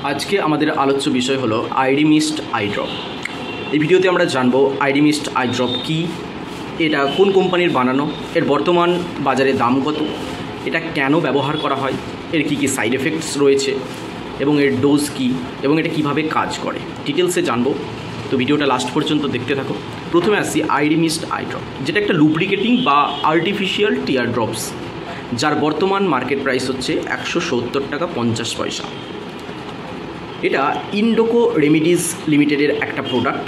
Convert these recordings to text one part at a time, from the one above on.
আজকে আমাদের আলোচ্য বিষয় হলো আইডি মিস্ট আই ড্রপ। এই ভিডিওতে আমরা জানবো আইডি মিস্ট আই ড্রপ কী, এটা কোন কোম্পানির বানানো, এর বর্তমান বাজারে দাম কত, এটা কেন ব্যবহার করা হয়, এর কী কী সাইড এফেক্টস রয়েছে এবং এর ডোজ কী এবং এটা কিভাবে কাজ করে ডিটেলসে জানবো। তো ভিডিওটা লাস্ট পর্যন্ত দেখতে থাকো। প্রথমে আসি আইডি মিস্ট আই ড্রপ, যেটা একটা লুব্রিকেটিং বা আর্টিফিশিয়াল টিয়ার ড্রপস, যার বর্তমান মার্কেট প্রাইস হচ্ছে 170 টাকা 50 পয়সা। এটা ইন্ডোকো রেমিডিজ লিমিটেডের একটা প্রোডাক্ট,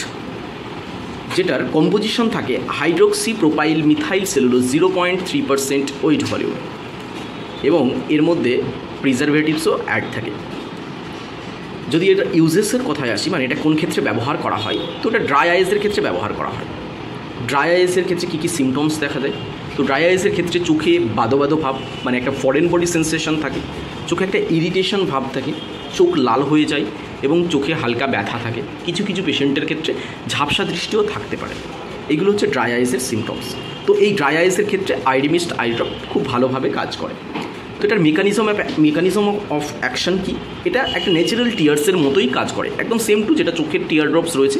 যেটার কম্পোজিশন থাকে hydroxy propyl methyl cellulose 0.3% weight volume, এবং এর মধ্যে প্রিজারভেটিভসও অ্যাড থাকে। যদি এটা ইউজেসের কথায় আসি, মানে এটা কোন ক্ষেত্রে ব্যবহার করা হয়, তো এটা ড্রাই আইসের ক্ষেত্রে ব্যবহার করা হয়। ড্রাই আইসের ক্ষেত্রে কী কী সিমটমস দেখা যায়, তো ড্রাই আইসের ক্ষেত্রে চোখে বাদো বাদো ভাব, মানে একটা ফরেন বডি সেন্সেশন থাকে, চোখে একটা ইরিটেশন ভাব থাকে, চোখ লাল হয়ে যায় এবং চোখে হালকা ব্যথা থাকে। কিছু কিছু পেশেন্টের ক্ষেত্রে ঝাপসা দৃষ্টিও থাকতে পারে। এগুলো হচ্ছে ড্রাই আইসের সিমটমস। তো এই ড্রাই আইসের ক্ষেত্রে আইডি মিস্ট আই ড্রপ খুব ভালোভাবে কাজ করে। তো এটার মেকানিজম অফ অ্যাকশন কি, এটা একটা ন্যাচারাল টিয়ার্সের মতোই কাজ করে, একদম সেম টু যেটা চোখের টিয়ার ড্রপস রয়েছে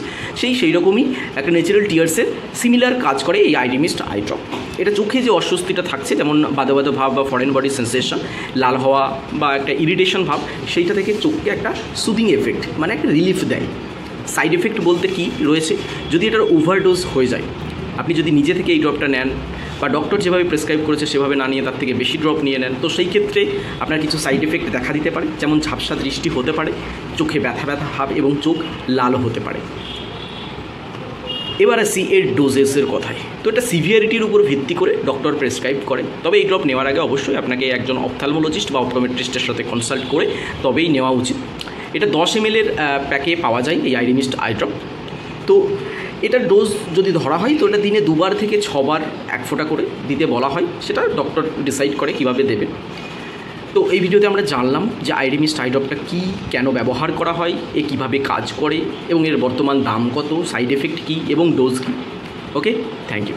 সেই রকমই একটা ন্যাচারাল টিয়ার্সের সিমিলার কাজ করে এই আইডি মিস্ট আই ড্রপ। এটা চোখে যে অস্বস্তিটা থাকছে, যেমন বাদো বাদো ভাব বা ফরেন বডি সেন্সেশন, লাল হওয়া বা একটা ইরিটেশন ভাব, সেইটা থেকে চোখকে একটা সুদিং এফেক্ট, মানে একটা রিলিফ দেয়। সাইড এফেক্ট বলতে কি রয়েছে, যদি এটার ওভারডোজ হয়ে যায়, আপনি যদি নিজে থেকে এই ড্রপটা নেন বা ডক্টর যেভাবে প্রেসক্রাইব করেছে সেভাবে না নিয়ে তার থেকে বেশি ড্রপ নিয়ে নেন, তো সেই ক্ষেত্রে আপনার কিছু সাইড এফেক্ট দেখা দিতে পারে, যেমন ঝাপসা দৃষ্টি হতে পারে, চোখে ব্যথা ব্যথা ভাব এবং চোখ লাল হতে পারে। এবার আসি এর ডোজেসের কথায়। তো এটা সিভিয়ারিটির উপর ভিত্তি করে ডক্টর প্রেসক্রাইব করে, তবে এই ড্রপ নেওয়ার আগে অবশ্যই আপনাকে একজন অপথ্যালমোলজিস্ট বা অপটোমেট্রিস্টের সাথে কনসাল্ট করে তবেই নেওয়া উচিত। এটা 10 ml প্যাকে পাওয়া যায় এই আইডি মিস্ট আই ড্রপ। তো এটার ডোজ যদি ধরা হয়, তো এটা দিনে 2বার থেকে 6বার 1 ফোঁটা করে দিতে বলা হয়, সেটা ডক্টর ডিসাইড করে কিভাবে দেবেন। তো এই ভিডিওতে আমরা জানলাম যে আইডি মিস্ট আই ড্রপটা কী, কেন ব্যবহার করা হয়, এ কীভাবে কাজ করে এবং এর বর্তমান দাম কত, সাইড এফেক্ট কী এবং ডোজ কী। Okay, thank you.